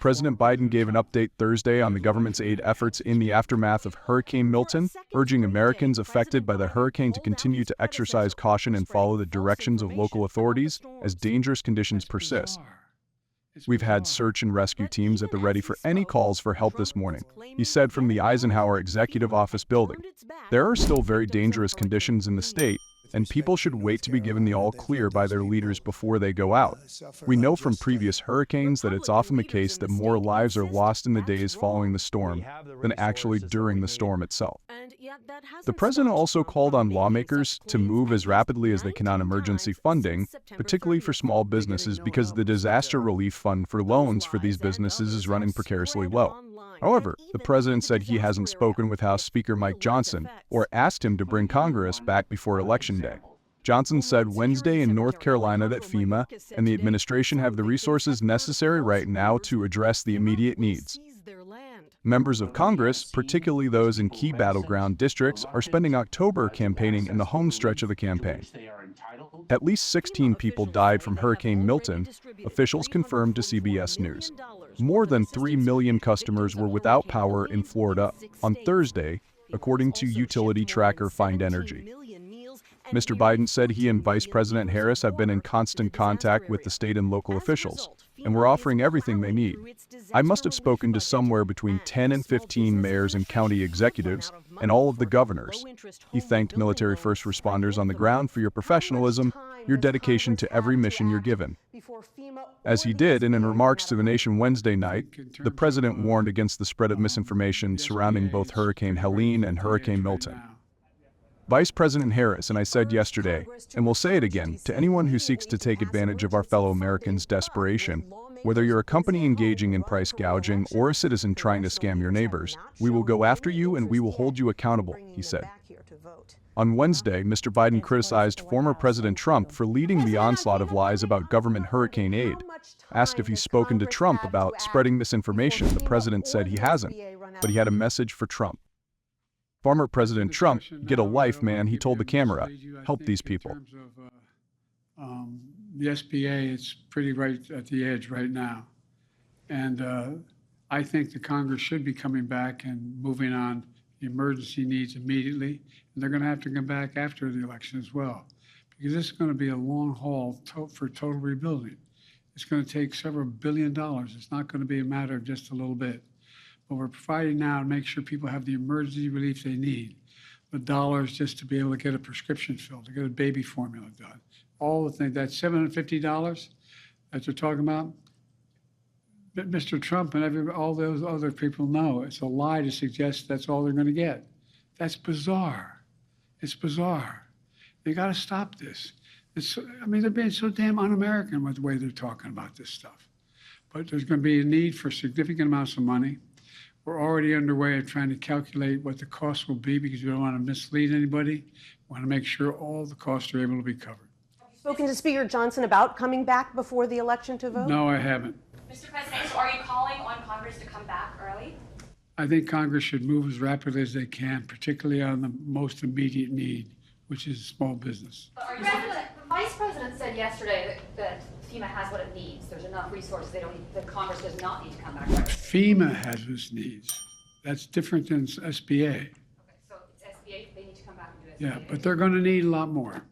President Biden gave an update Thursday on the government's aid efforts in the aftermath of Hurricane Milton, urging Americans affected by the hurricane to continue to exercise caution and follow the directions of local authorities as dangerous conditions persist. "We've had search and rescue teams at the ready for any calls for help this morning," he said from the Eisenhower Executive Office building. "There are still very dangerous conditions in the state, and people should wait to be given the all-clear by their leaders before they go out. We know from previous hurricanes that it's often the case that more lives are lost in the days following the storm than actually during the storm itself." The president also called on lawmakers to move as rapidly as they can on emergency funding, particularly for small businesses, because the disaster relief fund for loans for these businesses is running precariously low. However, the president said he hasn't spoken with House Speaker Mike Johnson or asked him to bring Congress back before Election Day. Johnson said Wednesday in North Carolina that FEMA and the administration have the resources necessary right now to address the immediate needs. Members of Congress, particularly those in key battleground districts, are spending October campaigning in the home stretch of the campaign. At least 16 people died from Hurricane Milton, officials confirmed to CBS News. More than 3 million customers were without power in Florida on Thursday, according to utility tracker Find Energy. Mr. Biden said he and Vice President Harris have been in constant contact with the state and local officials, and we're offering everything they need. "I must have spoken to somewhere between 10 and 15 mayors and county executives, and all of the governors." He thanked military first responders on the ground for your professionalism, your dedication to every mission you're given. As he did in remarks to the nation Wednesday night, the president warned against the spread of misinformation surrounding both Hurricane Helene and Hurricane Milton. Vice President Harris and I said yesterday, and we'll say it again, to anyone who seeks to take advantage of our fellow Americans' desperation, whether you're a company engaging in price gouging or a citizen trying to scam your neighbors, we will go after you and we will hold you accountable, he said. On Wednesday, Mr. Biden criticized former President Trump for leading the onslaught of lies about government hurricane aid. Asked if he's spoken to Trump about spreading misinformation, the president said he hasn't, but he had a message for Trump. "Former President Trump, get a life, man," he told the camera. "Help these people." The SBA is pretty right at the edge right now. And I think the Congress should be coming back and moving on the emergency needs immediately. And they're going to have to come back after the election as well, because this is going to be a long haul for total rebuilding. It's going to take several $1 billion. It's not going to be a matter of just a little bit. But we're providing now to make sure people have the emergency relief they need. The dollars just to be able to get a prescription filled, to get a baby formula done. All the things, that $750 that they're talking about, Mr. Trump and all those other people know it's a lie to suggest that's all they're going to get. That's bizarre. It's bizarre. They got to stop this. They're being so damn un-American with the way they're talking about this stuff. But there's going to be a need for significant amounts of money. We're already underway of trying to calculate what the costs will be, because we don't want to mislead anybody. We want to make sure all the costs are able to be covered. Have you spoken to Speaker Johnson about coming back before the election to vote? No, I haven't. Mr. President, so are you calling on Congress to come back early? I think Congress should move as rapidly as they can, particularly on the most immediate need, which is small business. The Vice President said yesterday that FEMA has what it needs. There's enough resources. The Congress does not need to come back. FEMA has its needs. That's different than SBA. Okay, so it's SBA. They need to come back and do it. Yeah, but they're going to need a lot more.